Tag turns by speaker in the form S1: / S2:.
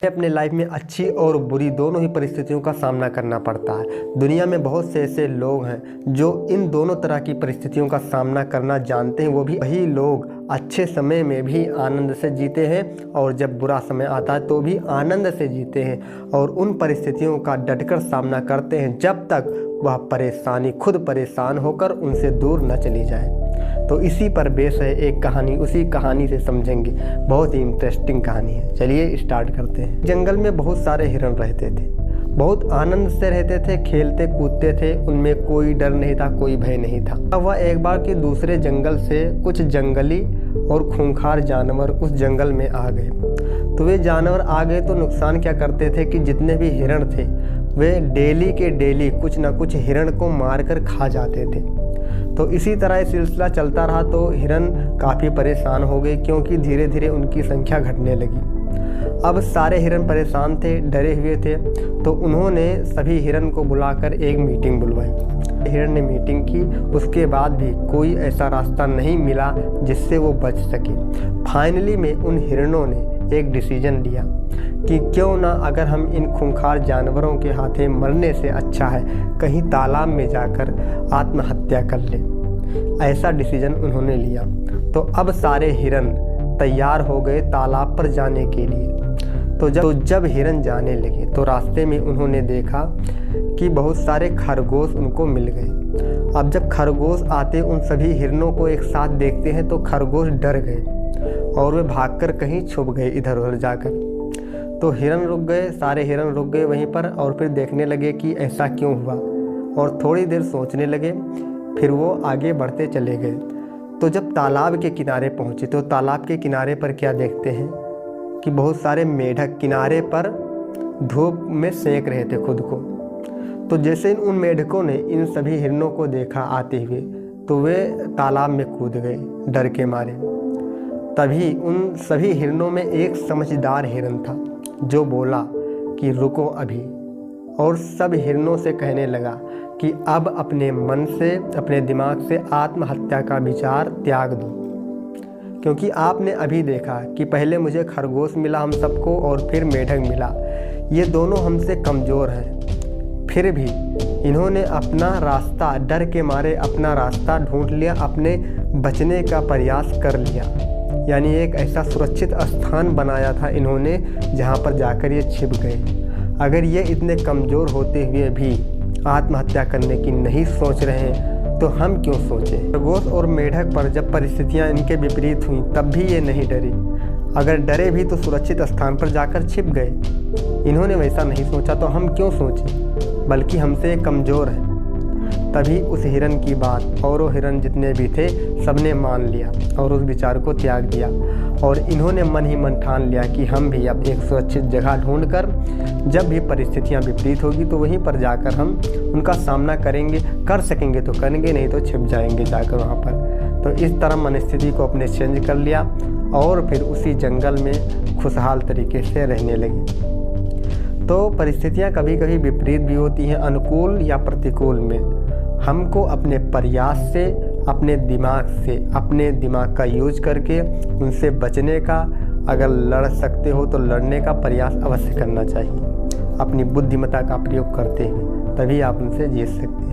S1: अपने लाइफ में अच्छी और बुरी दोनों ही परिस्थितियों का सामना करना पड़ता है। दुनिया में बहुत से ऐसे लोग हैं जो इन दोनों तरह की परिस्थितियों का सामना करना जानते हैं। वो भी वही लोग अच्छे समय में भी आनंद से जीते हैं और जब बुरा समय आता है तो भी आनंद से जीते हैं और उन परिस्थितियों का डटकर सामना करते हैं जब तक वह परेशानी खुद परेशान होकर उनसे दूर न चली जाए। तो इसी पर बेस है एक कहानी, उसी कहानी से समझेंगे। बहुत ही इंटरेस्टिंग कहानी है। चलिए स्टार्ट करते हैं। जंगल में बहुत सारे हिरण रहते थे, बहुत आनंद से रहते थे, खेलते कूदते थे, उनमें कोई डर नहीं था, कोई भय नहीं था। अब वह एक बार के दूसरे जंगल से कुछ जंगली और खूंखार जानवर उस जंगल में आ गए। तो वे जानवर आ गए तो नुकसान क्या करते थे कि जितने भी हिरण थे वे डेली के डेली कुछ ना कुछ हिरण को मारकर खा जाते थे। तो इसी तरह ये सिलसिला चलता रहा तो हिरण काफ़ी परेशान हो गए क्योंकि धीरे धीरे उनकी संख्या घटने लगी। अब सारे हिरण परेशान थे, डरे हुए थे, तो उन्होंने सभी हिरण को बुलाकर एक मीटिंग बुलवाई। हिरण ने मीटिंग की, उसके बाद भी कोई ऐसा रास्ता नहीं मिला जिससे वो बच सके। फाइनली में उन हिरणों ने एक डिसीजन लिया कि क्यों ना अगर हम इन खूंखार जानवरों के हाथे मरने से अच्छा है कहीं तालाब में जाकर आत्महत्या कर ले। ऐसा डिसीजन उन्होंने लिया। तो अब सारे हिरण तैयार हो गए तालाब पर जाने के लिए। तो जब हिरण जाने लगे तो रास्ते में उन्होंने देखा कि बहुत सारे खरगोश उनको मिल गए। अब जब खरगोश आते उन सभी हिरणों को एक साथ देखते हैं तो खरगोश डर गए और वे भागकर कहीं छुप गए इधर उधर जाकर। तो हिरण रुक गए, सारे हिरण रुक गए वहीं पर और फिर देखने लगे कि ऐसा क्यों हुआ और थोड़ी देर सोचने लगे। फिर वो आगे बढ़ते चले गए। तो जब तालाब के किनारे पहुँचे तो तालाब के किनारे पर क्या देखते हैं कि बहुत सारे मेढक किनारे पर धूप में सेक रहे थे खुद को। तो जैसे उन मेढकों ने इन सभी हिरणों को देखा आते हुए तो वे तालाब में कूद गए डर के मारे। तभी उन सभी हिरणों में एक समझदार हिरण था जो बोला कि रुको अभी, और सब हिरणों से कहने लगा कि अब अपने मन से, अपने दिमाग से आत्महत्या का विचार त्याग दो, क्योंकि आपने अभी देखा कि पहले मुझे खरगोश मिला हम सबको और फिर मेढक मिला। ये दोनों हमसे कमज़ोर हैं, फिर भी इन्होंने अपना रास्ता, डर के मारे अपना रास्ता ढूंढ लिया, अपने बचने का प्रयास कर लिया। यानी एक ऐसा सुरक्षित स्थान बनाया था इन्होंने जहाँ पर जाकर ये छिप गए। अगर ये इतने कमज़ोर होते हुए भी आत्महत्या करने की नहीं सोच रहे हैं तो हम क्यों सोचें। खरगोश और मेढक पर जब परिस्थितियाँ इनके विपरीत हुई तब भी ये नहीं डरे। अगर डरे भी तो सुरक्षित स्थान पर जाकर छिप गए। इन्होंने वैसा नहीं सोचा तो हम क्यों सोचें, बल्कि हमसे कमज़ोर है। तभी उस हिरण की बात औरों हिरण जितने भी थे सबने मान लिया और उस विचार को त्याग दिया और इन्होंने मन ही मन ठान लिया कि हम भी अब एक सुरक्षित जगह ढूंढकर जब भी परिस्थितियां विपरीत होगी तो वहीं पर जाकर हम उनका सामना करेंगे। कर सकेंगे तो करेंगे, नहीं तो छिप जाएंगे जाकर वहाँ पर। तो इस तरह मनस्थिति को अपने चेंज कर लिया और फिर उसी जंगल में खुशहाल तरीके से रहने लगे। तो परिस्थितियाँ कभी कभी विपरीत भी होती हैं, अनुकूल या प्रतिकूल में। हमको अपने प्रयास से, अपने दिमाग का यूज करके उनसे बचने का, अगर लड़ सकते हो तो लड़ने का प्रयास अवश्य करना चाहिए। अपनी बुद्धिमत्ता का प्रयोग करते हुए तभी आप उनसे जीत सकते हैं।